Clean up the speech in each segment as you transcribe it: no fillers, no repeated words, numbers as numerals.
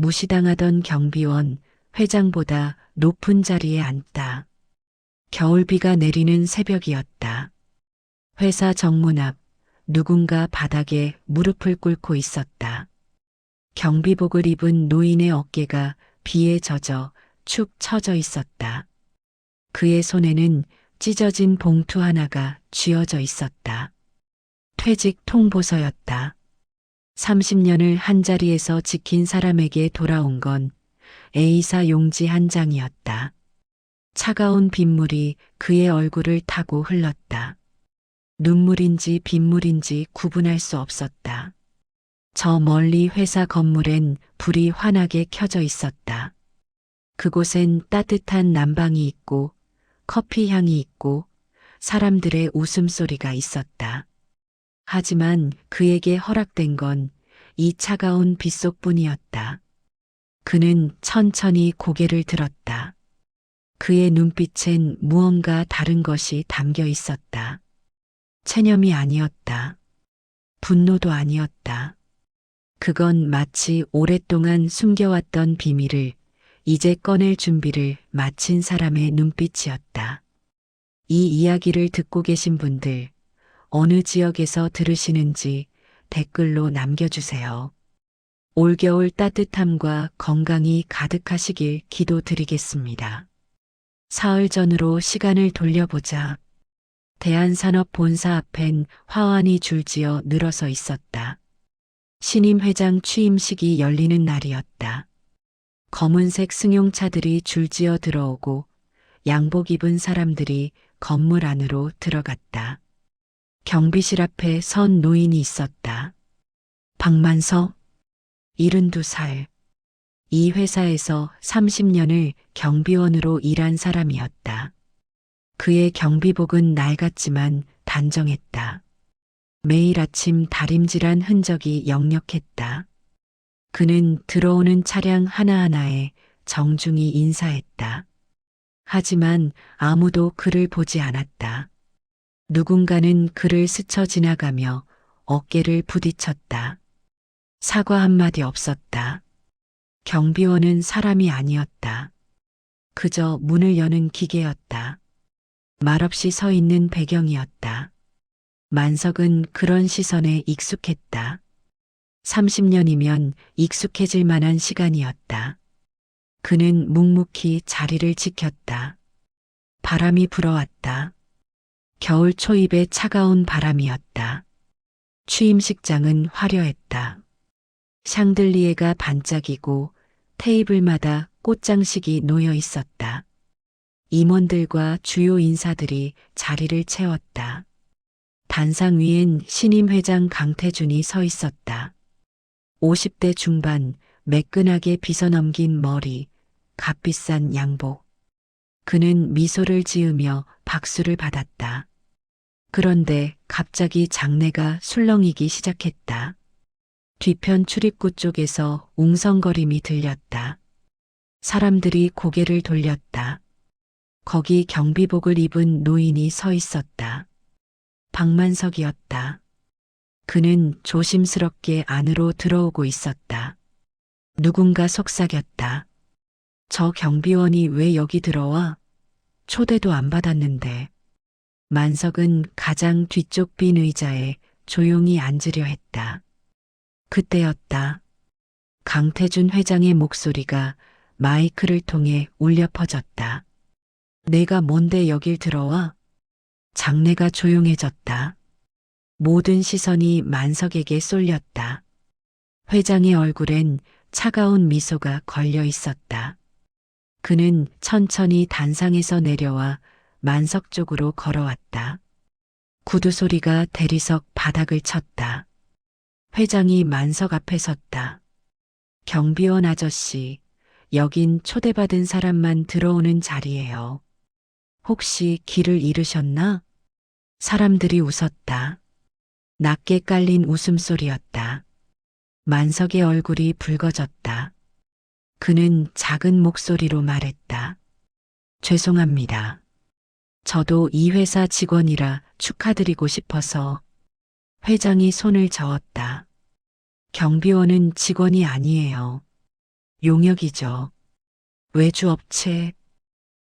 무시당하던 경비원 회장보다 높은 자리에 앉다. 겨울비가 내리는 새벽이었다. 회사 정문 앞 누군가 바닥에 무릎을 꿇고 있었다. 경비복을 입은 노인의 어깨가 비에 젖어 축 처져 있었다. 그의 손에는 찢어진 봉투 하나가 쥐어져 있었다. 퇴직 통보서였다. 30년을 한자리에서 지킨 사람에게 돌아온 건 A사 용지 한 장이었다. 차가운 빗물이 그의 얼굴을 타고 흘렀다. 눈물인지 빗물인지 구분할 수 없었다. 저 멀리 회사 건물엔 불이 환하게 켜져 있었다. 그곳엔 따뜻한 난방이 있고 커피 향이 있고 사람들의 웃음소리가 있었다. 하지만 그에게 허락된 건 이 차가운 빗속뿐이었다. 그는 천천히 고개를 들었다. 그의 눈빛엔 무언가 다른 것이 담겨 있었다. 체념이 아니었다. 분노도 아니었다. 그건 마치 오랫동안 숨겨왔던 비밀을 이제 꺼낼 준비를 마친 사람의 눈빛이었다. 이 이야기를 듣고 계신 분들, 어느 지역에서 들으시는지 댓글로 남겨주세요. 올겨울 따뜻함과 건강이 가득하시길 기도드리겠습니다. 사흘 전으로 시간을 돌려보자. 대한산업본사 앞엔 화환이 줄지어 늘어서 있었다. 신임 회장 취임식이 열리는 날이었다. 검은색 승용차들이 줄지어 들어오고 양복 입은 사람들이 건물 안으로 들어갔다. 경비실 앞에 선 노인이 있었다. 박만석, 72살. 이 회사에서 30년을 경비원으로 일한 사람이었다. 그의 경비복은 낡았지만 단정했다. 매일 아침 다림질한 흔적이 역력했다. 그는 들어오는 차량 하나하나에 정중히 인사했다. 하지만 아무도 그를 보지 않았다. 누군가는 그를 스쳐 지나가며 어깨를 부딪혔다. 사과 한마디 없었다. 경비원은 사람이 아니었다. 그저 문을 여는 기계였다. 말없이 서 있는 배경이었다. 만석은 그런 시선에 익숙했다. 30년이면 익숙해질 만한 시간이었다. 그는 묵묵히 자리를 지켰다. 바람이 불어왔다. 겨울 초입의 차가운 바람이었다. 취임식장은 화려했다. 샹들리에가 반짝이고 테이블마다 꽃장식이 놓여 있었다. 임원들과 주요 인사들이 자리를 채웠다. 단상 위엔 신임 회장 강태준이 서 있었다. 50대 중반, 매끈하게 빗어넘긴 머리, 값비싼 양복. 그는 미소를 지으며 박수를 받았다. 그런데 갑자기 장내가 술렁이기 시작했다. 뒤편 출입구 쪽에서 웅성거림이 들렸다. 사람들이 고개를 돌렸다. 거기 경비복을 입은 노인이 서 있었다. 박만석이었다. 그는 조심스럽게 안으로 들어오고 있었다. 누군가 속삭였다. 저 경비원이 왜 여기 들어와? 초대도 안 받았는데. 만석은 가장 뒤쪽 빈 의자에 조용히 앉으려 했다. 그때였다. 강태준 회장의 목소리가 마이크를 통해 울려 퍼졌다. 내가 뭔데 여길 들어와? 장내가 조용해졌다. 모든 시선이 만석에게 쏠렸다. 회장의 얼굴엔 차가운 미소가 걸려 있었다. 그는 천천히 단상에서 내려와 만석 쪽으로 걸어왔다. 구두 소리가 대리석 바닥을 쳤다. 회장이 만석 앞에 섰다. 경비원 아저씨, 여긴 초대받은 사람만 들어오는 자리예요. 혹시 길을 잃으셨나? 사람들이 웃었다. 낮게 깔린 웃음소리였다. 만석의 얼굴이 붉어졌다. 그는 작은 목소리로 말했다. 죄송합니다. 저도 이 회사 직원이라 축하드리고 싶어서. 회장이 손을 저었다. 경비원은 직원이 아니에요. 용역이죠. 외주업체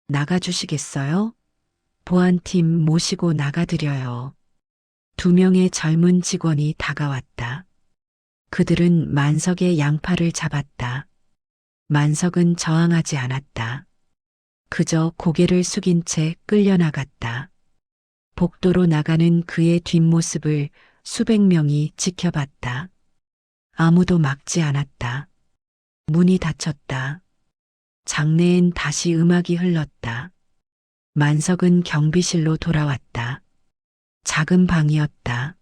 나가주시겠어요? 보안팀 모시고 나가드려요. 두 명의 젊은 직원이 다가왔다. 그들은 만석의 양팔을 잡았다. 만석은 저항하지 않았다. 그저 고개를 숙인 채 끌려나갔다. 복도로 나가는 그의 뒷모습을 수백 명이 지켜봤다. 아무도 막지 않았다. 문이 닫혔다. 장내엔 다시 음악이 흘렀다. 만석은 경비실로 돌아왔다. 작은 방이었다.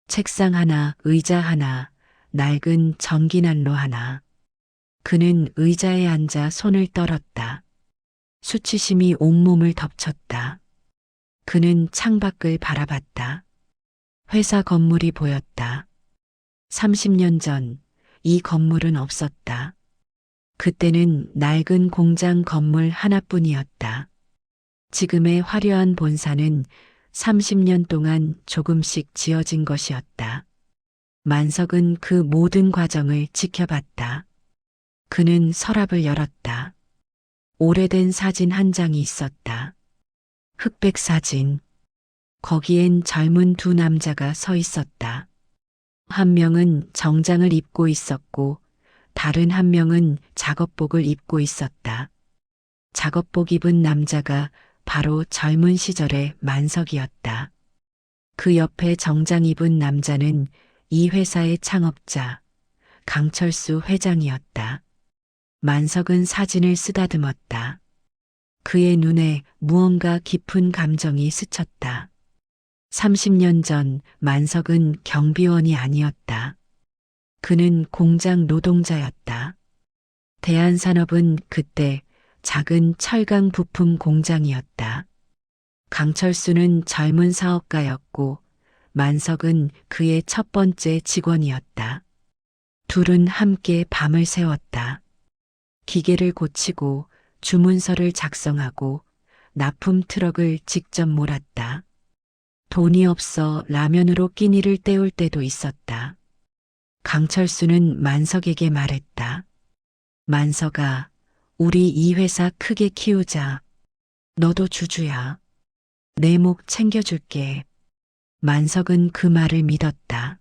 책상 하나, 의자 하나, 낡은 전기난로 하나. 그는 의자에 앉아 손을 떨었다. 수치심이 온몸을 덮쳤다. 그는 창밖을 바라봤다. 회사 건물이 보였다. 30년 전 이 건물은 없었다. 그때는 낡은 공장 건물 하나뿐이었다. 지금의 화려한 본사는 30년 동안 조금씩 지어진 것이었다. 만석은 그 모든 과정을 지켜봤다. 그는 서랍을 열었다. 오래된 사진 한 장이 있었다. 흑백 사진. 거기엔 젊은 두 남자가 서 있었다. 한 명은 정장을 입고 있었고 다른 한 명은 작업복을 입고 있었다. 작업복 입은 남자가 바로 젊은 시절의 만석이었다. 그 옆에 정장 입은 남자는 이 회사의 창업자, 강철수 회장이었다. 만석은 사진을 쓰다듬었다. 그의 눈에 무언가 깊은 감정이 스쳤다. 30년 전 만석은 경비원이 아니었다. 그는 공장 노동자였다. 대한산업은 그때 작은 철강 부품 공장이었다. 강철수는 젊은 사업가였고 만석은 그의 첫 번째 직원이었다. 둘은 함께 밤을 새웠다. 기계를 고치고 주문서를 작성하고 납품 트럭을 직접 몰았다. 돈이 없어 라면으로 끼니를 때울 때도 있었다. 강철수는 만석에게 말했다. 만석아, 우리 이 회사 크게 키우자. 너도 주주야. 내 목 챙겨줄게. 만석은 그 말을 믿었다.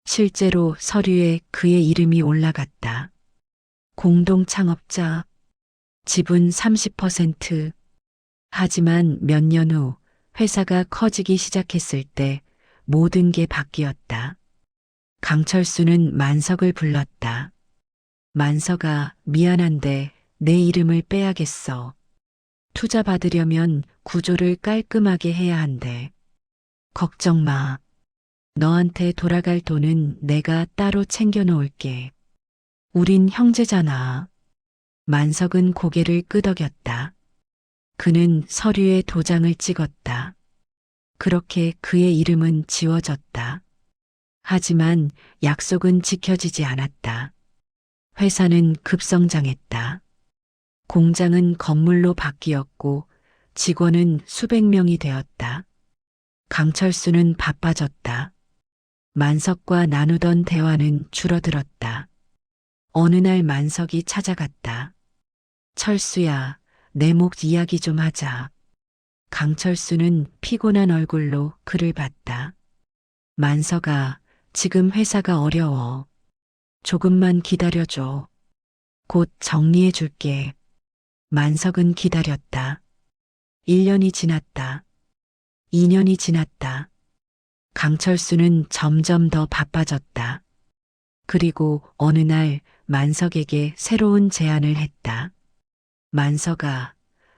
실제로 서류에 그의 이름이 올라갔다. 공동 창업자, 지분 30%. 하지만 몇 년 후 회사가 커지기 시작했을 때 모든 게 바뀌었다. 강철수는 만석을 불렀다. 만석아, 미안한데 내 이름을 빼야겠어. 투자 받으려면 구조를 깔끔하게 해야 한대. 걱정 마. 너한테 돌아갈 돈은 내가 따로 챙겨 놓을게. 우린 형제잖아. 만석은 고개를 끄덕였다. 그는 서류에 도장을 찍었다. 그렇게 그의 이름은 지워졌다. 하지만 약속은 지켜지지 않았다. 회사는 급성장했다. 공장은 건물로 바뀌었고 직원은 수백 명이 되었다. 강철수는 바빠졌다. 만석과 나누던 대화는 줄어들었다. 어느 날 만석이 찾아갔다. 철수야, 내 목 이야기 좀 하자. 강철수는 피곤한 얼굴로 그를 봤다. 만석아, 지금 회사가 어려워. 조금만 기다려줘. 곧 정리해 줄게. 만석은 기다렸다. 1년이 지났다. 2년이 지났다. 강철수는 점점 더 바빠졌다. 그리고 어느 날 만석에게 새로운 제안을 했다. 만석아,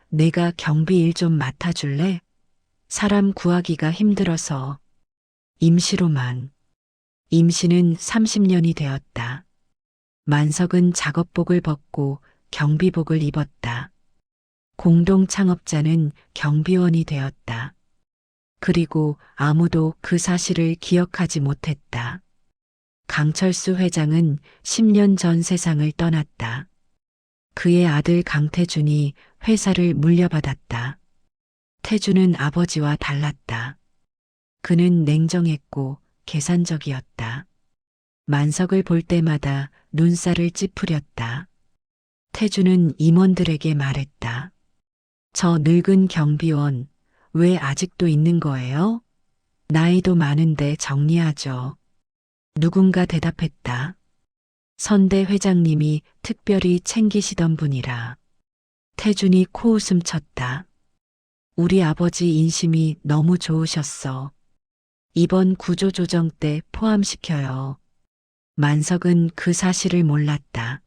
내가 경비 일 좀 맡아줄래? 사람 구하기가 힘들어서. 임시로만. 임시는 30년이 되었다. 만석은 작업복을 벗고 경비복을 입었다. 공동 창업자는 경비원이 되었다. 그리고 아무도 그 사실을 기억하지 못했다. 강철수 회장은 10년 전 세상을 떠났다. 그의 아들 강태준이 회사를 물려받았다. 태준은 아버지와 달랐다. 그는 냉정했고 계산적이었다. 만석을 볼 때마다 눈살을 찌푸렸다. 태주는 임원들에게 말했다. 저 늙은 경비원, 왜 아직도 있는 거예요? 나이도 많은데 정리하죠. 누군가 대답했다. 선대 회장님이 특별히 챙기시던 분이라. 태준이 코웃음 쳤다. 우리 아버지 인심이 너무 좋으셨어. 이번 구조조정 때 포함시켜요. 만석은 그 사실을 몰랐다.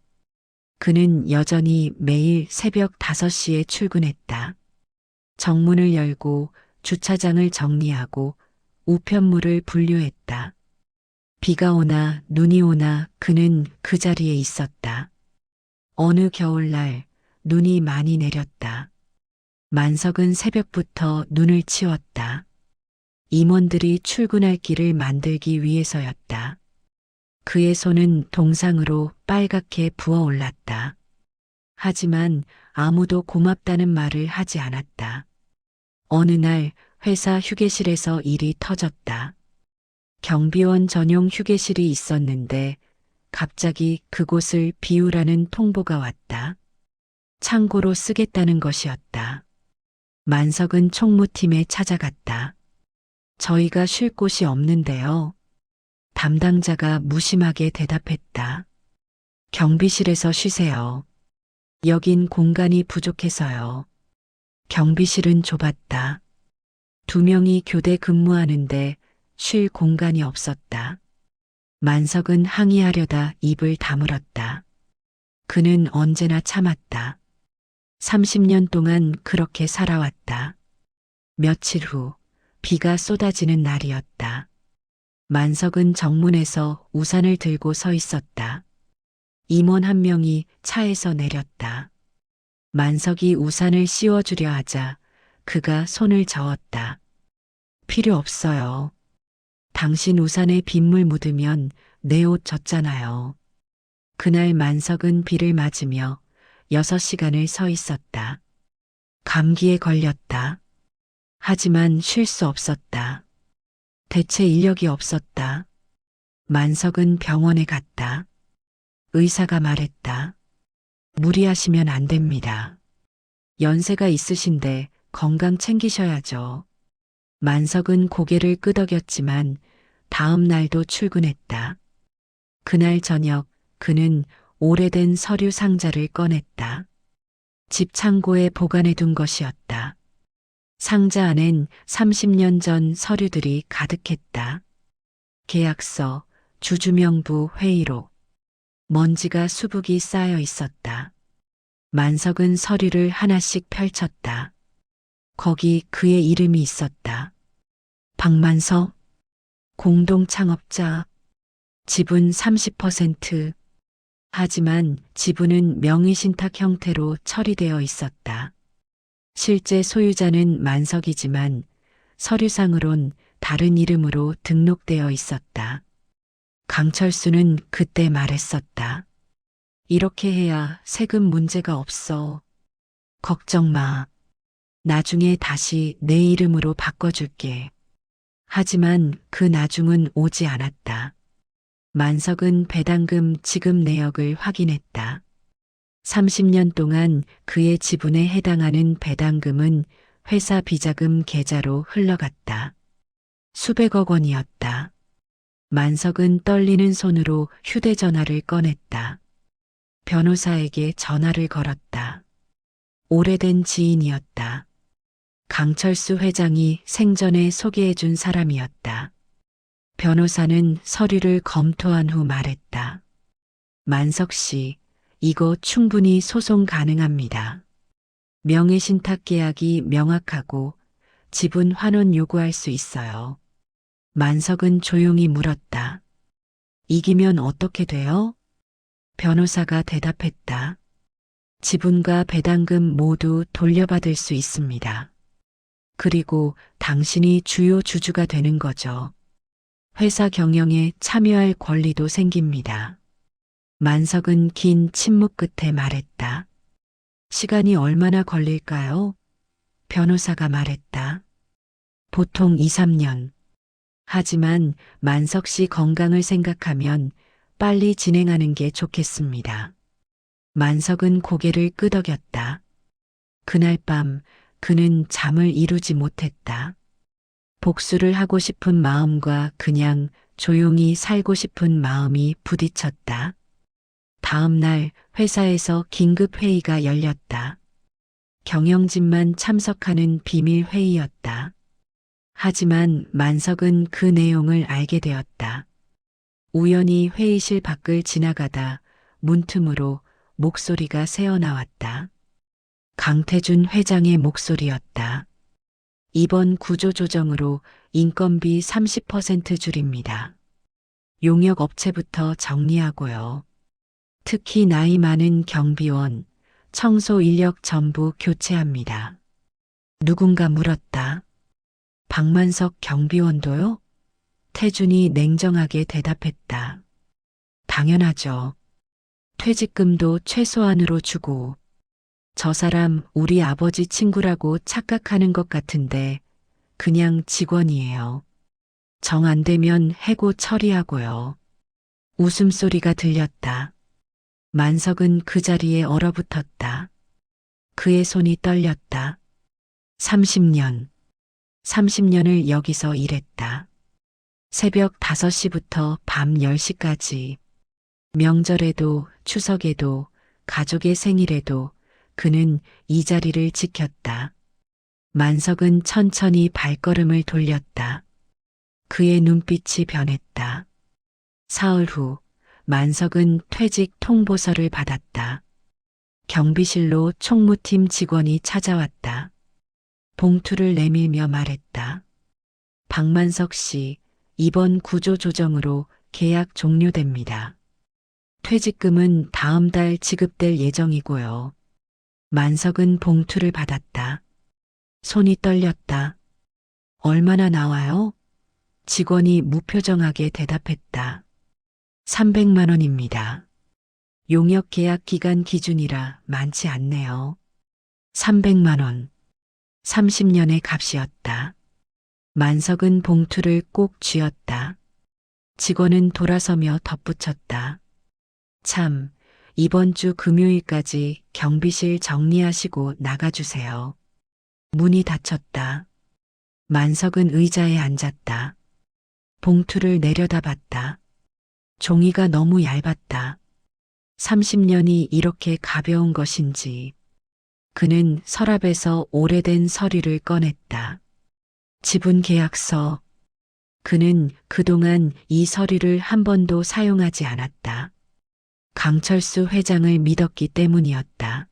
그는 여전히 매일 새벽 5시에 출근했다. 정문을 열고 주차장을 정리하고 우편물을 분류했다. 비가 오나 눈이 오나 그는 그 자리에 있었다. 어느 겨울날 눈이 많이 내렸다. 만석은 새벽부터 눈을 치웠다. 임원들이 출근할 길을 만들기 위해서였다. 그의 손은 동상으로 빨갛게 부어올랐다. 하지만 아무도 고맙다는 말을 하지 않았다. 어느 날 회사 휴게실에서 일이 터졌다. 경비원 전용 휴게실이 있었는데 갑자기 그곳을 비우라는 통보가 왔다. 창고로 쓰겠다는 것이었다. 만석은 총무팀에 찾아갔다. 저희가 쉴 곳이 없는데요. 담당자가 무심하게 대답했다. 경비실에서 쉬세요. 여긴 공간이 부족해서요. 경비실은 좁았다. 2명이 교대 근무하는데 쉴 공간이 없었다. 만석은 항의하려다 입을 다물었다. 그는 언제나 참았다. 30년 동안 그렇게 살아왔다. 며칠 후 비가 쏟아지는 날이었다. 만석은 정문에서 우산을 들고 서 있었다. 임원 한 명이 차에서 내렸다. 만석이 우산을 씌워주려 하자 그가 손을 저었다. 필요 없어요. 당신 우산에 빗물 묻으면 내 옷 젖잖아요. 그날 만석은 비를 맞으며 6시간을 서 있었다. 감기에 걸렸다. 하지만 쉴 수 없었다. 대체 인력이 없었다. 만석은 병원에 갔다. 의사가 말했다. 무리하시면 안 됩니다. 연세가 있으신데 건강 챙기셔야죠. 만석은 고개를 끄덕였지만 다음 날도 출근했다. 그날 저녁 그는 오래된 서류 상자를 꺼냈다. 집 창고에 보관해둔 것이었다. 상자 안엔 30년 전 서류들이 가득했다. 계약서, 주주명부 회의록, 먼지가 수북이 쌓여 있었다. 만석은 서류를 하나씩 펼쳤다. 거기 그의 이름이 있었다. 박만석, 공동창업자, 지분 30%. 하지만 지분은 명의신탁 형태로 처리되어 있었다. 실제 소유자는 만석이지만 서류상으론 다른 이름으로 등록되어 있었다. 강철수는 그때 말했었다. 이렇게 해야 세금 문제가 없어. 걱정 마. 나중에 다시 내 이름으로 바꿔줄게. 하지만 그 나중은 오지 않았다. 만석은 배당금 지급 내역을 확인했다. 30년 동안 그의 지분에 해당하는 배당금은 회사 비자금 계좌로 흘러갔다. 수백억 원이었다. 만석은 떨리는 손으로 휴대전화를 꺼냈다. 변호사에게 전화를 걸었다. 오래된 지인이었다. 강철수 회장이 생전에 소개해준 사람이었다. 변호사는 서류를 검토한 후 말했다. 만석 씨, 이거 충분히 소송 가능합니다. 명의신탁 계약이 명확하고 지분 환원 요구할 수 있어요. 만석은 조용히 물었다. 이기면 어떻게 돼요? 변호사가 대답했다. 지분과 배당금 모두 돌려받을 수 있습니다. 그리고 당신이 주요 주주가 되는 거죠. 회사 경영에 참여할 권리도 생깁니다. 만석은 긴 침묵 끝에 말했다. 시간이 얼마나 걸릴까요? 변호사가 말했다. 보통 2, 3년. 하지만 만석 씨 건강을 생각하면 빨리 진행하는 게 좋겠습니다. 만석은 고개를 끄덕였다. 그날 밤 그는 잠을 이루지 못했다. 복수를 하고 싶은 마음과 그냥 조용히 살고 싶은 마음이 부딪혔다. 다음 날 회사에서 긴급 회의가 열렸다. 경영진만 참석하는 비밀 회의였다. 하지만 만석은 그 내용을 알게 되었다. 우연히 회의실 밖을 지나가다 문틈으로 목소리가 새어나왔다. 강태준 회장의 목소리였다. 이번 구조조정으로 인건비 30% 줄입니다. 용역 업체부터 정리하고요. 특히 나이 많은 경비원, 청소 인력 전부 교체합니다. 누군가 물었다. 박만석 경비원도요? 태준이 냉정하게 대답했다. 당연하죠. 퇴직금도 최소한으로 주고. 저 사람 우리 아버지 친구라고 착각하는 것 같은데 그냥 직원이에요. 정 안 되면 해고 처리하고요. 웃음소리가 들렸다. 만석은 그 자리에 얼어붙었다. 그의 손이 떨렸다. 30년. 30년을 여기서 일했다. 새벽 5시부터 밤 10시까지. 명절에도 추석에도 가족의 생일에도 그는 이 자리를 지켰다. 만석은 천천히 발걸음을 돌렸다. 그의 눈빛이 변했다. 사흘 후 만석은 퇴직 통보서를 받았다. 경비실로 총무팀 직원이 찾아왔다. 봉투를 내밀며 말했다. 박만석 씨, 이번 구조조정으로 계약 종료됩니다. 퇴직금은 다음 달 지급될 예정이고요. 만석은 봉투를 받았다. 손이 떨렸다. 얼마나 나와요? 직원이 무표정하게 대답했다. 300만 원입니다. 용역 계약 기간 기준이라 많지 않네요. 300만 원. 30년의 값이었다. 만석은 봉투를 꼭 쥐었다. 직원은 돌아서며 덧붙였다. 참, 이번 주 금요일까지 경비실 정리하시고 나가주세요. 문이 닫혔다. 만석은 의자에 앉았다. 봉투를 내려다봤다. 종이가 너무 얇았다. 30년이 이렇게 가벼운 것인지. 그는 서랍에서 오래된 서류를 꺼냈다. 지분 계약서. 그는 그동안 이 서류를 한 번도 사용하지 않았다. 강철수 회장을 믿었기 때문이었다.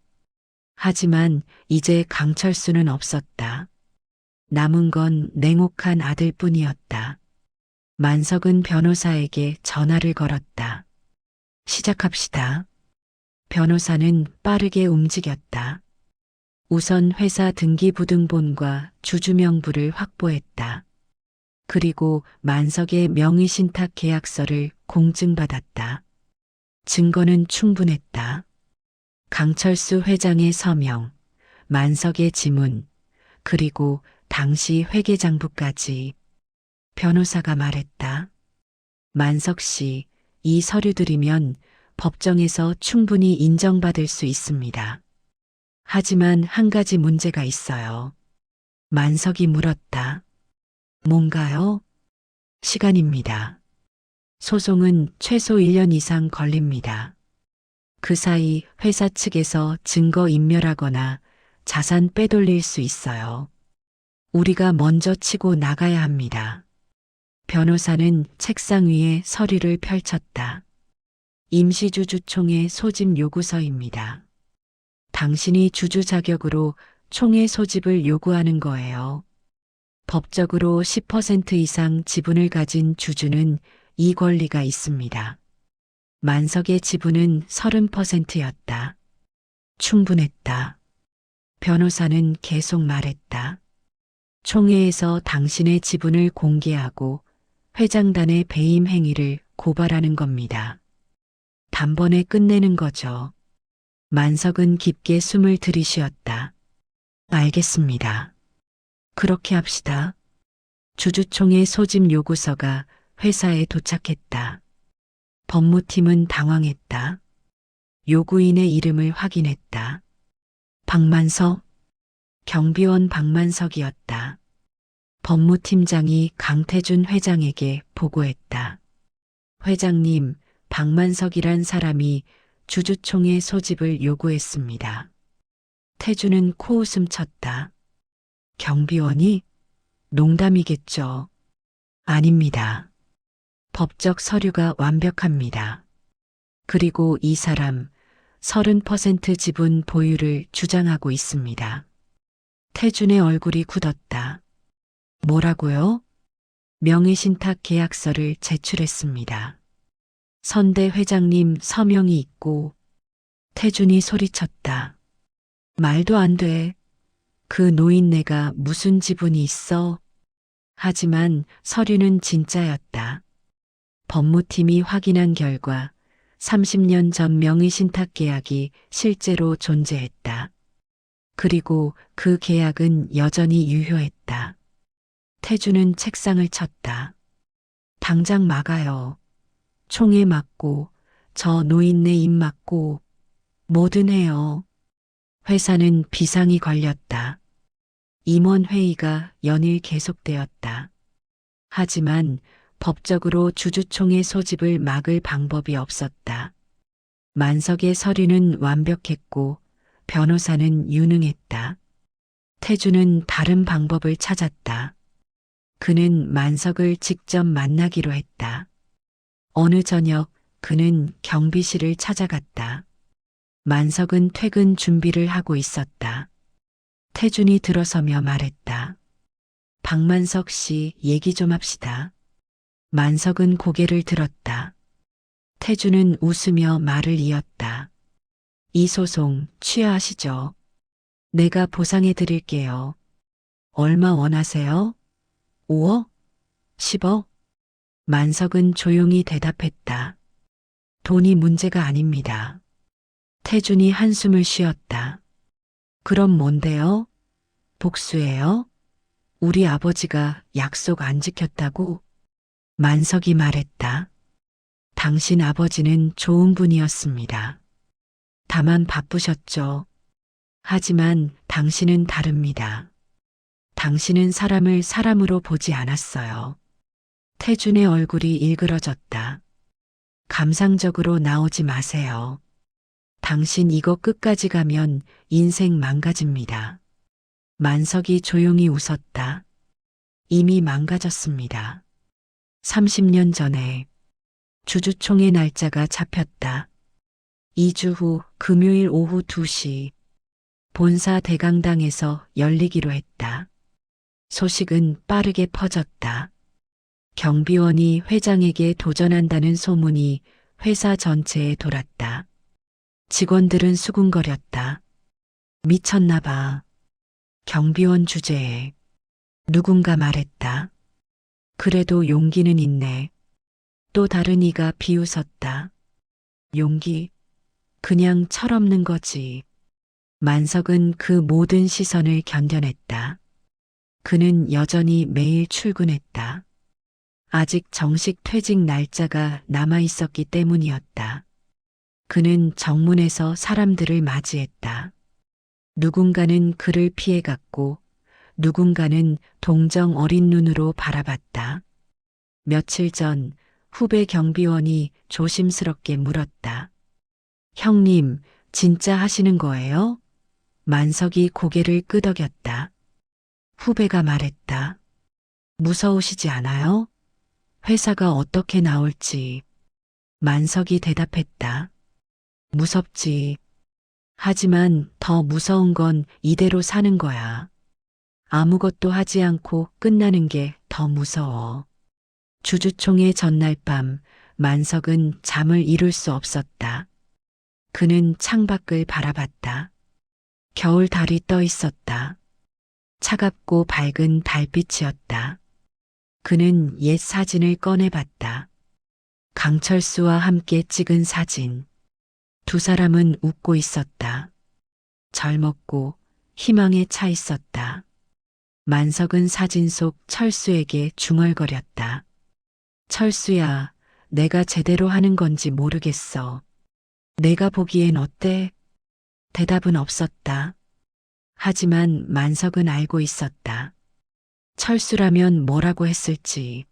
하지만 이제 강철수는 없었다. 남은 건 냉혹한 아들뿐이었다. 만석은 변호사에게 전화를 걸었다. 시작합시다. 변호사는 빠르게 움직였다. 우선 회사 등기부등본과 주주명부를 확보했다. 그리고 만석의 명의신탁 계약서를 공증받았다. 증거는 충분했다. 강철수 회장의 서명, 만석의 지문, 그리고 당시 회계장부까지. 변호사가 말했다. 만석 씨, 이 서류들이면 법정에서 충분히 인정받을 수 있습니다. 하지만 한 가지 문제가 있어요. 만석이 물었다. 뭔가요? 시간입니다. 소송은 최소 1년 이상 걸립니다. 그 사이 회사 측에서 증거 인멸하거나 자산 빼돌릴 수 있어요. 우리가 먼저 치고 나가야 합니다. 변호사는 책상 위에 서류를 펼쳤다. 임시주주총회 소집 요구서입니다. 당신이 주주 자격으로 총회 소집을 요구하는 거예요. 법적으로 10% 이상 지분을 가진 주주는 이 권리가 있습니다. 만석의 지분은 30%였다. 충분했다. 변호사는 계속 말했다. 총회에서 당신의 지분을 공개하고 회장단의 배임 행위를 고발하는 겁니다. 단번에 끝내는 거죠. 만석은 깊게 숨을 들이쉬었다. 알겠습니다. 그렇게 합시다. 주주총회 소집 요구서가 회사에 도착했다. 법무팀은 당황했다. 요구인의 이름을 확인했다. 박만석, 경비원 박만석이었다. 법무팀장이 강태준 회장에게 보고했다. 회장님, 박만석이란 사람이 주주총회 소집을 요구했습니다. 태준은 코웃음 쳤다. 경비원이? 농담이겠죠. 아닙니다. 법적 서류가 완벽합니다. 그리고 이 사람 30% 지분 보유를 주장하고 있습니다. 태준의 얼굴이 굳었다. 뭐라고요? 명의신탁 계약서를 제출했습니다. 선대 회장님 서명이 있고. 태준이 소리쳤다. 말도 안 돼. 그 노인네가 무슨 지분이 있어? 하지만 서류는 진짜였다. 법무팀이 확인한 결과 30년 전 명의신탁 계약이 실제로 존재했다. 그리고 그 계약은 여전히 유효했다. 태준은 책상을 쳤다. 당장 막아요. 총에 맞고 저 노인네 입 막고 뭐든 해요. 회사는 비상이 걸렸다. 임원회의가 연일 계속되었다. 하지만 법적으로 주주총회 소집을 막을 방법이 없었다. 만석의 서류는 완벽했고 변호사는 유능했다. 태주는 다른 방법을 찾았다. 그는 만석을 직접 만나기로 했다. 어느 저녁 그는 경비실을 찾아갔다. 만석은 퇴근 준비를 하고 있었다. 태준이 들어서며 말했다. 박만석 씨, 얘기 좀 합시다. 만석은 고개를 들었다. 태준은 웃으며 말을 이었다. 이 소송 취하하시죠. 내가 보상해 드릴게요. 얼마 원하세요? 5억? 10억? 만석은 조용히 대답했다. 돈이 문제가 아닙니다. 태준이 한숨을 쉬었다. 그럼 뭔데요? 복수예요? 우리 아버지가 약속 안 지켰다고? 만석이 말했다. 당신 아버지는 좋은 분이었습니다. 다만 바쁘셨죠. 하지만 당신은 다릅니다. 당신은 사람을 사람으로 보지 않았어요. 태준의 얼굴이 일그러졌다. 감상적으로 나오지 마세요. 당신 이거 끝까지 가면 인생 망가집니다. 만석이 조용히 웃었다. 이미 망가졌습니다. 30년 전에 주주총회 날짜가 잡혔다. 2주 후 금요일 오후 2시 본사 대강당에서 열리기로 했다. 소식은 빠르게 퍼졌다. 경비원이 회장에게 도전한다는 소문이 회사 전체에 돌았다. 직원들은 수군거렸다. 미쳤나 봐. 경비원 주제에 누군가 말했다. 그래도 용기는 있네. 또 다른 이가 비웃었다. 용기? 그냥 철없는 거지. 만석은 그 모든 시선을 견뎌냈다. 그는 여전히 매일 출근했다. 아직 정식 퇴직 날짜가 남아 있었기 때문이었다. 그는 정문에서 사람들을 맞이했다. 누군가는 그를 피해갔고 누군가는 동정 어린 눈으로 바라봤다. 며칠 전 후배 경비원이 조심스럽게 물었다. 형님, 진짜 하시는 거예요? 만석이 고개를 끄덕였다. 후배가 말했다. 무서우시지 않아요? 회사가 어떻게 나올지. 만석이 대답했다. 무섭지. 하지만 더 무서운 건 이대로 사는 거야. 아무것도 하지 않고 끝나는 게 더 무서워. 주주총회 전날 밤 만석은 잠을 이룰 수 없었다. 그는 창밖을 바라봤다. 겨울 달이 떠 있었다. 차갑고 밝은 달빛이었다. 그는 옛 사진을 꺼내봤다. 강철수와 함께 찍은 사진. 두 사람은 웃고 있었다. 젊었고 희망에 차 있었다. 만석은 사진 속 철수에게 중얼거렸다. 철수야, 내가 제대로 하는 건지 모르겠어. 내가 보기엔 어때? 대답은 없었다. 하지만 만석은 알고 있었다. 철수라면 뭐라고 했을지.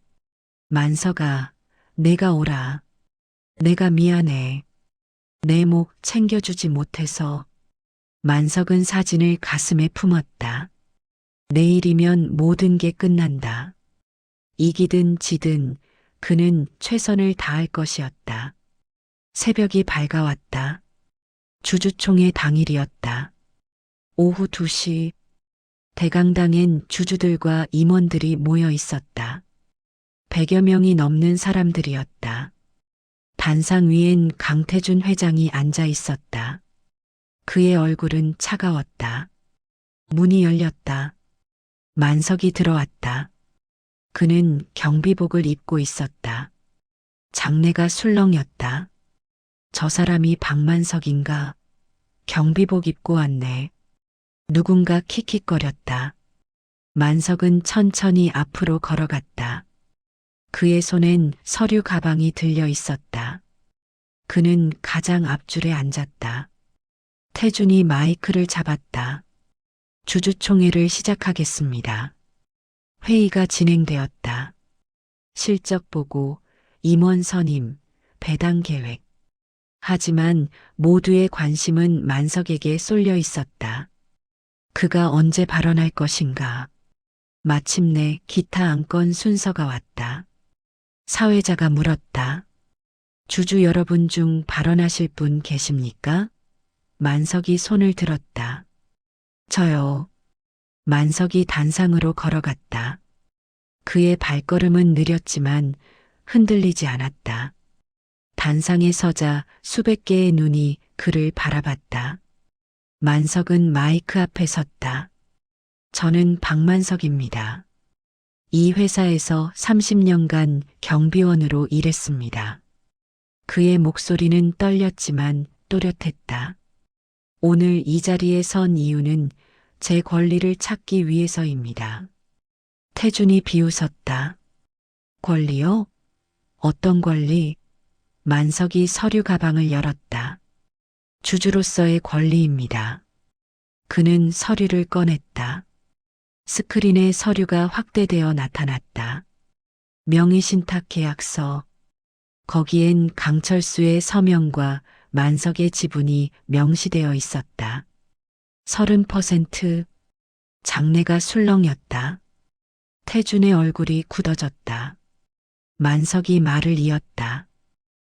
만석아, 내가 오라. 내가 미안해. 내 목 챙겨주지 못해서. 만석은 사진을 가슴에 품었다. 내일이면 모든 게 끝난다. 이기든 지든 그는 최선을 다할 것이었다. 새벽이 밝아왔다. 주주총회 당일이었다. 오후 2시 대강당엔 주주들과 임원들이 모여 있었다. 100여 명이 넘는 사람들이었다. 단상 위엔 강태준 회장이 앉아 있었다. 그의 얼굴은 차가웠다. 문이 열렸다. 만석이 들어왔다. 그는 경비복을 입고 있었다. 장내가 술렁였다. 저 사람이 박만석인가? 경비복 입고 왔네. 누군가 킥킥거렸다. 만석은 천천히 앞으로 걸어갔다. 그의 손엔 서류 가방이 들려 있었다. 그는 가장 앞줄에 앉았다. 태준이 마이크를 잡았다. 주주총회를 시작하겠습니다. 회의가 진행되었다. 실적 보고, 임원 선임, 배당 계획. 하지만 모두의 관심은 만석에게 쏠려 있었다. 그가 언제 발언할 것인가. 마침내 기타 안건 순서가 왔다. 사회자가 물었다. 주주 여러분 중 발언하실 분 계십니까? 만석이 손을 들었다. 저요. 만석이 단상으로 걸어갔다. 그의 발걸음은 느렸지만 흔들리지 않았다. 단상에 서자 수백 개의 눈이 그를 바라봤다. 만석은 마이크 앞에 섰다. 저는 박만석입니다. 이 회사에서 30년간 경비원으로 일했습니다. 그의 목소리는 떨렸지만 또렷했다. 오늘 이 자리에 선 이유는 제 권리를 찾기 위해서입니다. 태준이 비웃었다. 권리요? 어떤 권리? 만석이 서류 가방을 열었다. 주주로서의 권리입니다. 그는 서류를 꺼냈다. 스크린에 서류가 확대되어 나타났다. 명의신탁 계약서. 거기엔 강철수의 서명과 만석의 지분이 명시되어 있었다. 30%. 장내가 술렁였다. 태준의 얼굴이 굳어졌다. 만석이 말을 이었다.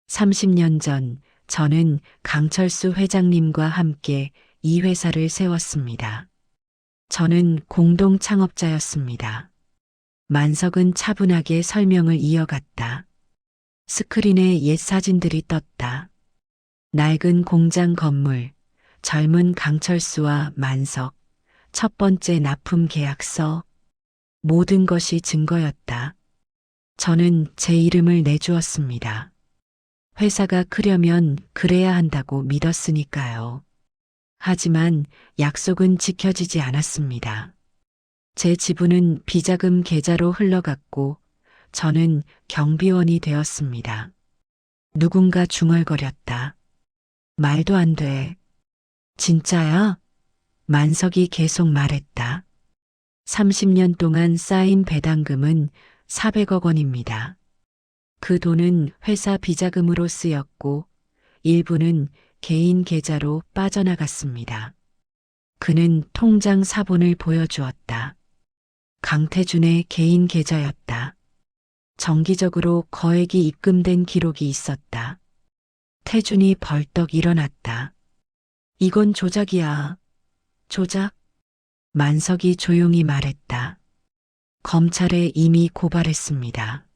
30년 전 저는 강철수 회장님과 함께 이 회사를 세웠습니다. 저는 공동 창업자였습니다. 만석은 차분하게 설명을 이어갔다. 스크린에 옛 사진들이 떴다. 낡은 공장 건물, 젊은 강철수와 만석, 첫 번째 납품 계약서, 모든 것이 증거였다. 저는 제 이름을 내주었습니다. 회사가 크려면 그래야 한다고 믿었으니까요. 하지만 약속은 지켜지지 않았습니다. 제 지분은 비자금 계좌로 흘러갔고 저는 경비원이 되었습니다. 누군가 중얼거렸다. 말도 안 돼. 진짜야? 만석이 계속 말했다. 30년 동안 쌓인 배당금은 400억 원입니다. 그 돈은 회사 비자금으로 쓰였고 일부는 개인 계좌로 빠져나갔습니다. 그는 통장 사본을 보여주었다. 강태준의 개인 계좌였다. 정기적으로 거액이 입금된 기록이 있었다. 태준이 벌떡 일어났다. 이건 조작이야. 조작? 만석이 조용히 말했다. 검찰에 이미 고발했습니다.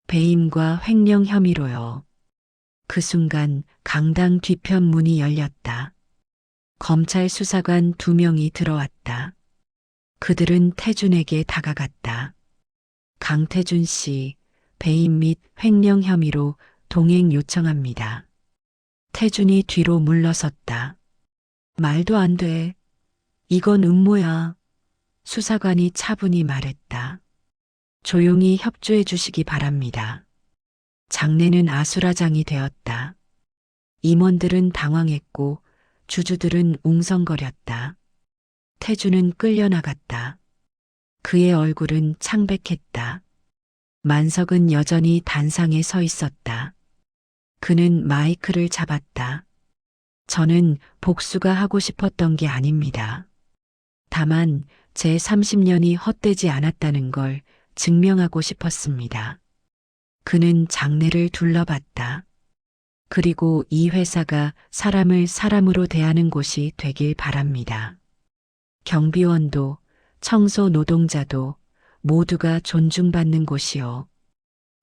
배임과 횡령 혐의로요. 그 순간 강당 뒤편 문이 열렸다. 검찰 수사관 2명이 들어왔다. 그들은 태준에게 다가갔다. 강태준 씨, 배임 및 횡령 혐의로 동행 요청합니다. 태준이 뒤로 물러섰다. 말도 안 돼. 이건 음모야. 수사관이 차분히 말했다. 조용히 협조해 주시기 바랍니다. 장례는 아수라장이 되었다. 임원들은 당황했고 주주들은 웅성거렸다. 태주는 끌려나갔다. 그의 얼굴은 창백했다. 만석은 여전히 단상에 서 있었다. 그는 마이크를 잡았다. 저는 복수가 하고 싶었던 게 아닙니다. 다만 제 30년이 헛되지 않았다는 걸 증명하고 싶었습니다. 그는 장내를 둘러봤다. 그리고 이 회사가 사람을 사람으로 대하는 곳이 되길 바랍니다. 경비원도 청소 노동자도 모두가 존중받는 곳이요.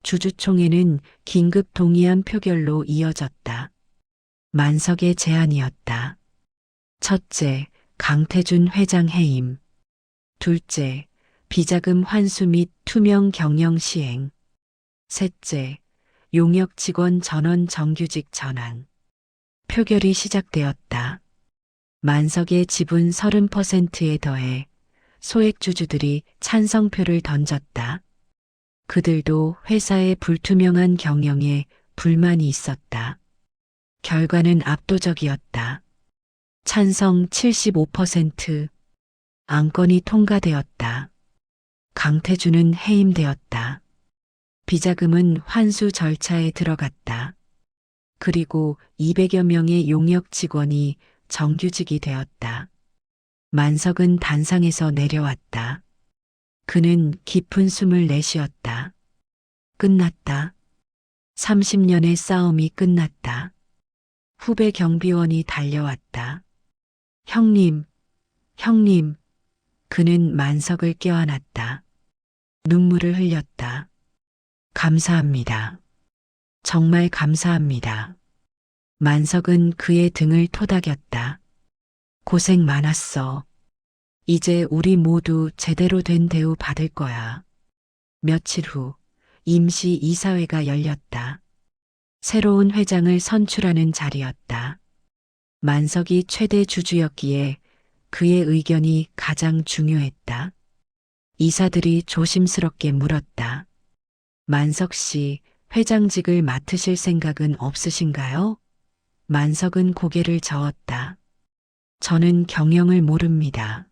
주주총회는 긴급 동의안 표결로 이어졌다. 만석의 제안이었다. 첫째, 강태준 회장 해임. 둘째, 비자금 환수 및 투명 경영 시행. 셋째, 용역 직원 전원 정규직 전환. 표결이 시작되었다. 만석의 지분 30%에 더해 소액주주들이 찬성표를 던졌다. 그들도 회사의 불투명한 경영에 불만이 있었다. 결과는 압도적이었다. 찬성 75%, 안건이 통과되었다. 강태준은 해임되었다. 비자금은 환수 절차에 들어갔다. 그리고 200여 명의 용역 직원이 정규직이 되었다. 만석은 단상에서 내려왔다. 그는 깊은 숨을 내쉬었다. 끝났다. 30년의 싸움이 끝났다. 후배 경비원이 달려왔다. 형님, 형님. 그는 만석을 껴안았다. 눈물을 흘렸다. 감사합니다. 정말 감사합니다. 만석은 그의 등을 토닥였다. 고생 많았어. 이제 우리 모두 제대로 된 대우 받을 거야. 며칠 후 임시 이사회가 열렸다. 새로운 회장을 선출하는 자리였다. 만석이 최대 주주였기에 그의 의견이 가장 중요했다. 이사들이 조심스럽게 물었다. 만석 씨, 회장직을 맡으실 생각은 없으신가요? 만석은 고개를 저었다. 저는 경영을 모릅니다.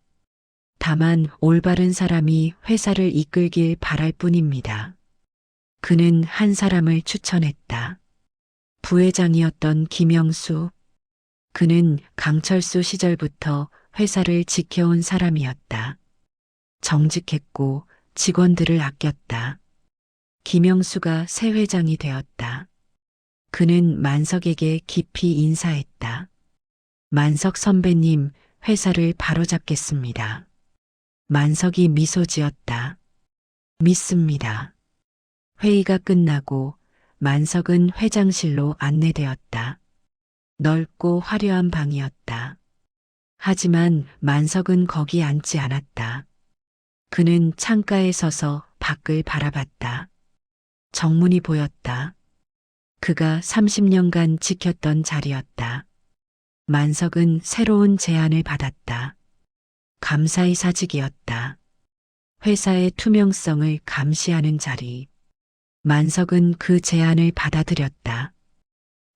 다만 올바른 사람이 회사를 이끌길 바랄 뿐입니다. 그는 한 사람을 추천했다. 부회장이었던 김영수. 그는 강철수 시절부터 회사를 지켜온 사람이었다. 정직했고 직원들을 아꼈다. 김영수가 새 회장이 되었다. 그는 만석에게 깊이 인사했다. 만석 선배님, 회사를 바로잡겠습니다. 만석이 미소 지었다. 믿습니다. 회의가 끝나고 만석은 회장실로 안내되었다. 넓고 화려한 방이었다. 하지만 만석은 거기 앉지 않았다. 그는 창가에 서서 밖을 바라봤다. 정문이 보였다. 그가 30년간 지켰던 자리였다. 만석은 새로운 제안을 받았다. 감사의 사직이었다. 회사의 투명성을 감시하는 자리. 만석은 그 제안을 받아들였다.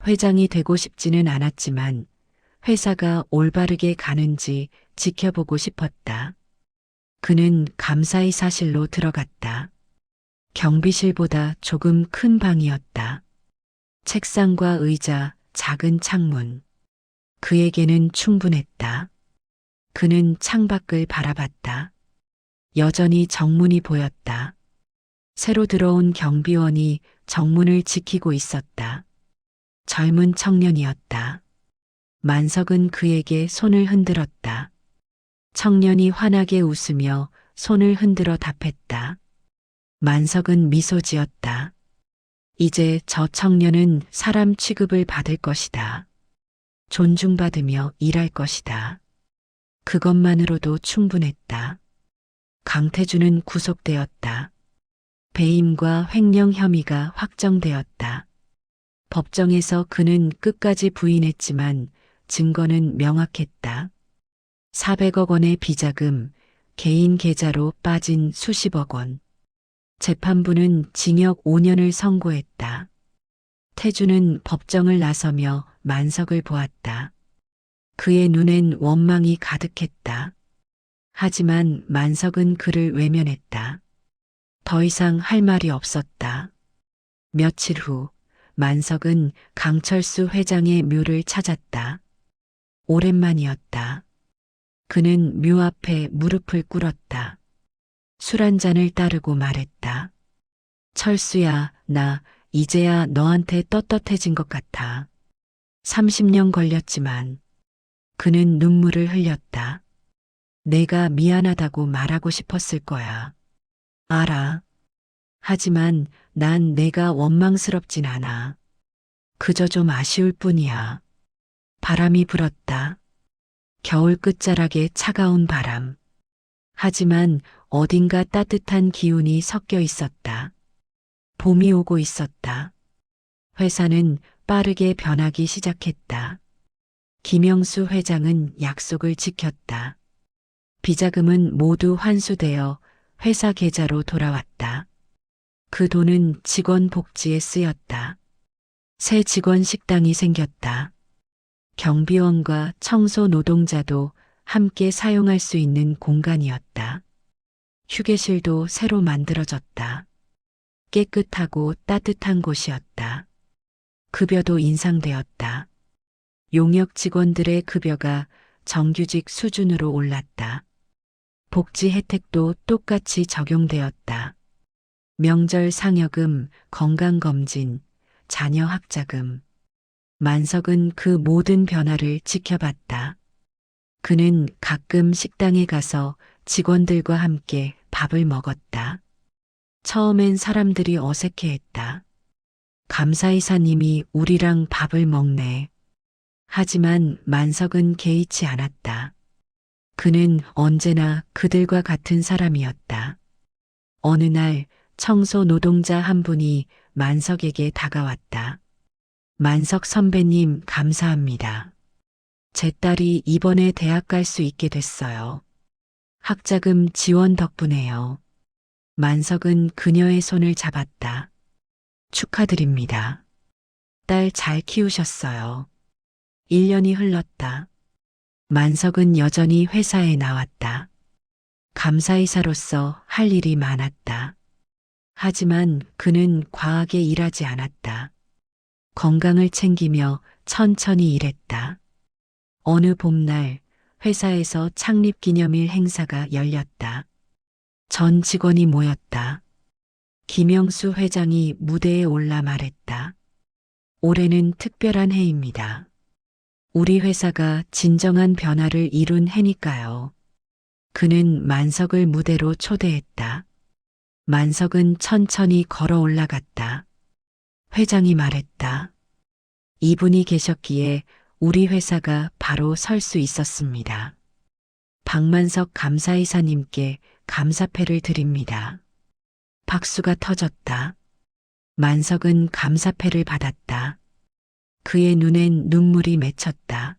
회장이 되고 싶지는 않았지만 회사가 올바르게 가는지 지켜보고 싶었다. 그는 감사의 사실로 들어갔다. 경비실보다 조금 큰 방이었다. 책상과 의자, 작은 창문. 그에게는 충분했다. 그는 창밖을 바라봤다. 여전히 정문이 보였다. 새로 들어온 경비원이 정문을 지키고 있었다. 젊은 청년이었다. 만석은 그에게 손을 흔들었다. 청년이 환하게 웃으며 손을 흔들어 답했다. 만석은 미소 지었다. 이제 저 청년은 사람 취급을 받을 것이다. 존중받으며 일할 것이다. 그것만으로도 충분했다. 강태준은 구속되었다. 배임과 횡령 혐의가 확정되었다. 법정에서 그는 끝까지 부인했지만 증거는 명확했다. 400억 원의 비자금, 개인 계좌로 빠진 수십억 원. 재판부는 징역 5년을 선고했다. 태주는 법정을 나서며 만석을 보았다. 그의 눈엔 원망이 가득했다. 하지만 만석은 그를 외면했다. 더 이상 할 말이 없었다. 며칠 후 만석은 강철수 회장의 묘를 찾았다. 오랜만이었다. 그는 묘 앞에 무릎을 꿇었다. 술 한 잔을 따르고 말했다. 철수야, 나 이제야 너한테 떳떳해진 것 같아. 30년 걸렸지만 그는 눈물을 흘렸다. 내가 미안하다고 말하고 싶었을 거야. 알아. 하지만 난 내가 원망스럽진 않아. 그저 좀 아쉬울 뿐이야. 바람이 불었다. 겨울 끝자락에 차가운 바람. 하지만 어딘가 따뜻한 기운이 섞여 있었다. 봄이 오고 있었다. 회사는 빠르게 변하기 시작했다. 김영수 회장은 약속을 지켰다. 비자금은 모두 환수되어 회사 계좌로 돌아왔다. 그 돈은 직원 복지에 쓰였다. 새 직원 식당이 생겼다. 경비원과 청소 노동자도 함께 사용할 수 있는 공간이었다. 휴게실도 새로 만들어졌다. 깨끗하고 따뜻한 곳이었다. 급여도 인상되었다. 용역 직원들의 급여가 정규직 수준으로 올랐다. 복지 혜택도 똑같이 적용되었다. 명절 상여금, 건강검진, 자녀 학자금. 만석은 그 모든 변화를 지켜봤다. 그는 가끔 식당에 가서 직원들과 함께 밥을 먹었다. 처음엔 사람들이 어색해했다. 감사이사님이 우리랑 밥을 먹네. 하지만 만석은 개의치 않았다. 그는 언제나 그들과 같은 사람이었다. 어느 날 청소 노동자 한 분이 만석에게 다가왔다. 만석 선배님, 감사합니다. 제 딸이 이번에 대학 갈 수 있게 됐어요. 학자금 지원 덕분에요. 만석은 그녀의 손을 잡았다. 축하드립니다. 딸 잘 키우셨어요. 1년이 흘렀다. 만석은 여전히 회사에 나왔다. 감사이사로서 할 일이 많았다. 하지만 그는 과하게 일하지 않았다. 건강을 챙기며 천천히 일했다. 어느 봄날 회사에서 창립기념일 행사가 열렸다. 전 직원이 모였다. 김영수 회장이 무대에 올라 말했다. 올해는 특별한 해입니다. 우리 회사가 진정한 변화를 이룬 해니까요. 그는 만석을 무대로 초대했다. 만석은 천천히 걸어 올라갔다. 회장이 말했다. 이분이 계셨기에 우리 회사가 바로 설 수 있었습니다. 박만석 감사이사님께 감사패를 드립니다. 박수가 터졌다. 만석은 감사패를 받았다. 그의 눈엔 눈물이 맺혔다.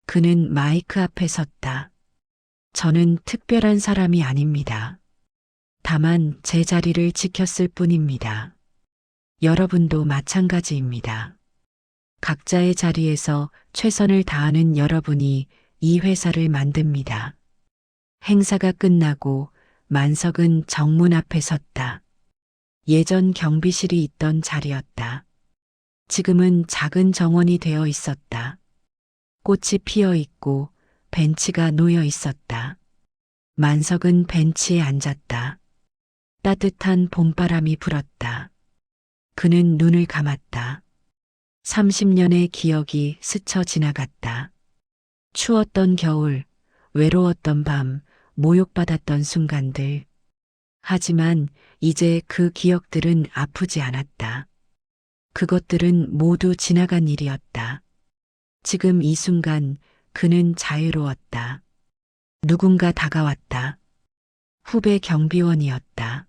그는 마이크 앞에 섰다. 저는 특별한 사람이 아닙니다. 다만 제 자리를 지켰을 뿐입니다. 여러분도 마찬가지입니다. 각자의 자리에서 최선을 다하는 여러분이 이 회사를 만듭니다. 행사가 끝나고 만석은 정문 앞에 섰다. 예전 경비실이 있던 자리였다. 지금은 작은 정원이 되어 있었다. 꽃이 피어 있고 벤치가 놓여 있었다. 만석은 벤치에 앉았다. 따뜻한 봄바람이 불었다. 그는 눈을 감았다. 30년의 기억이 스쳐 지나갔다. 추웠던 겨울, 외로웠던 밤, 모욕받았던 순간들. 하지만 이제 그 기억들은 아프지 않았다. 그것들은 모두 지나간 일이었다. 지금 이 순간 그는 자유로웠다. 누군가 다가왔다. 후배 경비원이었다.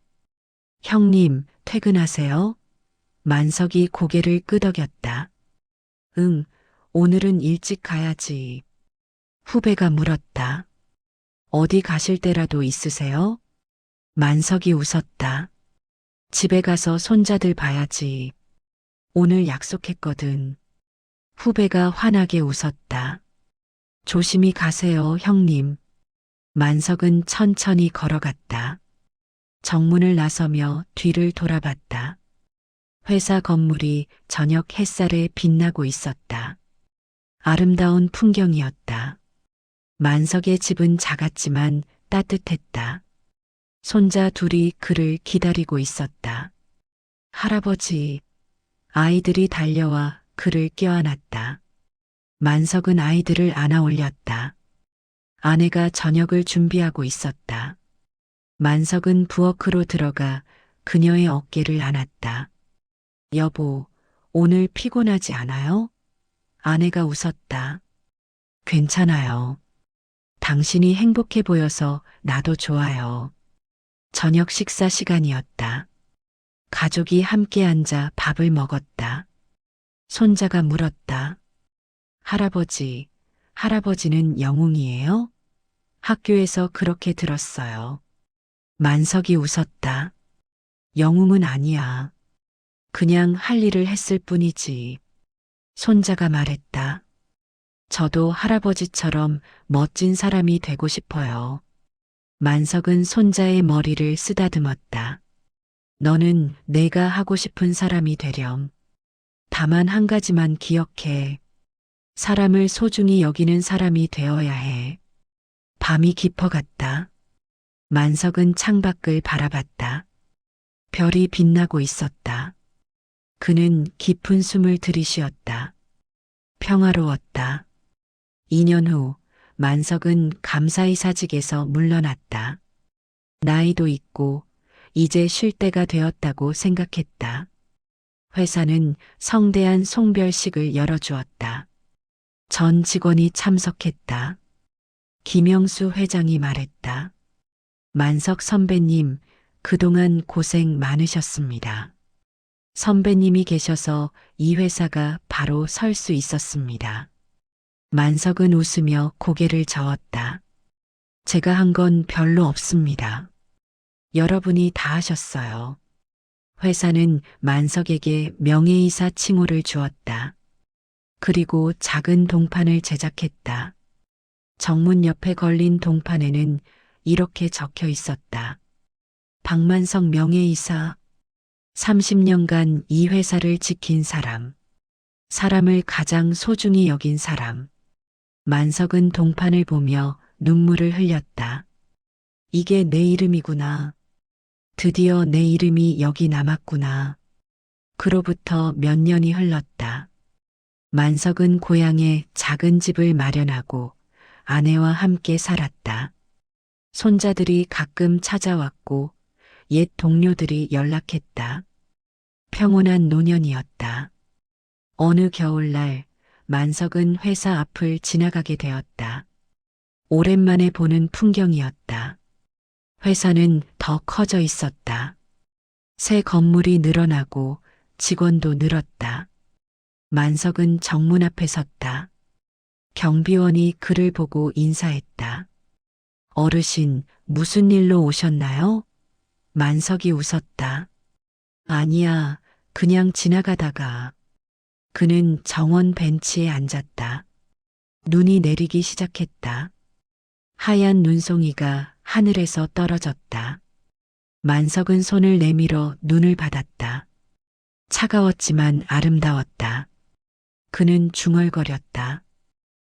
형님, 퇴근하세요? 만석이 고개를 끄덕였다. 응, 오늘은 일찍 가야지. 후배가 물었다. 어디 가실 때라도 있으세요? 만석이 웃었다. 집에 가서 손자들 봐야지. 오늘 약속했거든. 후배가 환하게 웃었다. 조심히 가세요, 형님. 만석은 천천히 걸어갔다. 정문을 나서며 뒤를 돌아봤다. 회사 건물이 저녁 햇살에 빛나고 있었다. 아름다운 풍경이었다. 만석의 집은 작았지만 따뜻했다. 손자 둘이 그를 기다리고 있었다. 할아버지, 아이들이 달려와 그를 껴안았다. 만석은 아이들을 안아 올렸다. 아내가 저녁을 준비하고 있었다. 만석은 부엌으로 들어가 그녀의 어깨를 안았다. 여보, 오늘 피곤하지 않아요? 아내가 웃었다. 괜찮아요. 당신이 행복해 보여서 나도 좋아요. 저녁 식사 시간이었다. 가족이 함께 앉아 밥을 먹었다. 손자가 물었다. 할아버지, 할아버지는 영웅이에요? 학교에서 그렇게 들었어요. 만석이 웃었다. 영웅은 아니야. 그냥 할 일을 했을 뿐이지. 손자가 말했다. 저도 할아버지처럼 멋진 사람이 되고 싶어요. 만석은 손자의 머리를 쓰다듬었다. 너는 내가 하고 싶은 사람이 되렴. 다만 한 가지만 기억해. 사람을 소중히 여기는 사람이 되어야 해. 밤이 깊어갔다. 만석은 창밖을 바라봤다. 별이 빛나고 있었다. 그는 깊은 숨을 들이쉬었다. 평화로웠다. 2년 후 만석은 감사의 사직에서 물러났다. 나이도 있고 이제 쉴 때가 되었다고 생각했다. 회사는 성대한 송별식을 열어주었다. 전 직원이 참석했다. 김영수 회장이 말했다. 만석 선배님, 그동안 고생 많으셨습니다. 선배님이 계셔서 이 회사가 바로 설 수 있었습니다. 만석은 웃으며 고개를 저었다. 제가 한 건 별로 없습니다. 여러분이 다 하셨어요. 회사는 만석에게 명예이사 칭호를 주었다. 그리고 작은 동판을 제작했다. 정문 옆에 걸린 동판에는 이렇게 적혀 있었다. 박만석 명예이사, 30년간 이 회사를 지킨 사람, 사람을 가장 소중히 여긴 사람. 만석은 동판을 보며 눈물을 흘렸다. 이게 내 이름이구나. 드디어 내 이름이 여기 남았구나. 그로부터 몇 년이 흘렀다. 만석은 고향에 작은 집을 마련하고 아내와 함께 살았다. 손자들이 가끔 찾아왔고 옛 동료들이 연락했다. 평온한 노년이었다. 어느 겨울날 만석은 회사 앞을 지나가게 되었다. 오랜만에 보는 풍경이었다. 회사는 더 커져 있었다. 새 건물이 늘어나고 직원도 늘었다. 만석은 정문 앞에 섰다. 경비원이 그를 보고 인사했다. 어르신, 무슨 일로 오셨나요? 만석이 웃었다. 아니야, 그냥 지나가다가. 그는 정원 벤치에 앉았다. 눈이 내리기 시작했다. 하얀 눈송이가 하늘에서 떨어졌다. 만석은 손을 내밀어 눈을 받았다. 차가웠지만 아름다웠다. 그는 중얼거렸다.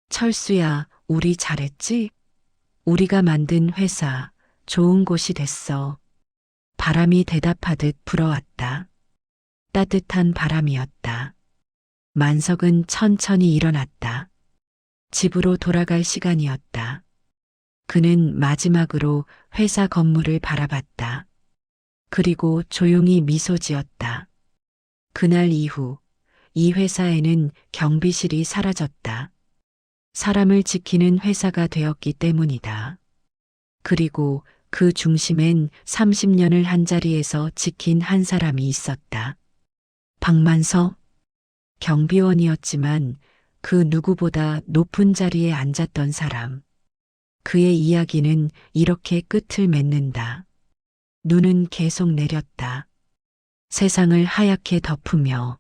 철수야, 우리 잘했지? 우리가 만든 회사, 좋은 곳이 됐어. 바람이 대답하듯 불어왔다. 따뜻한 바람이었다. 만석은 천천히 일어났다. 집으로 돌아갈 시간이었다. 그는 마지막으로 회사 건물을 바라봤다. 그리고 조용히 미소 지었다. 그날 이후 이 회사에는 경비실이 사라졌다. 사람을 지키는 회사가 되었기 때문이다. 그리고 그 중심엔 30년을 한자리에서 지킨 한 사람이 있었다. 박만석, 경비원이었지만 그 누구보다 높은 자리에 앉았던 사람. 그의 이야기는 이렇게 끝을 맺는다. 눈은 계속 내렸다. 세상을 하얗게 덮으며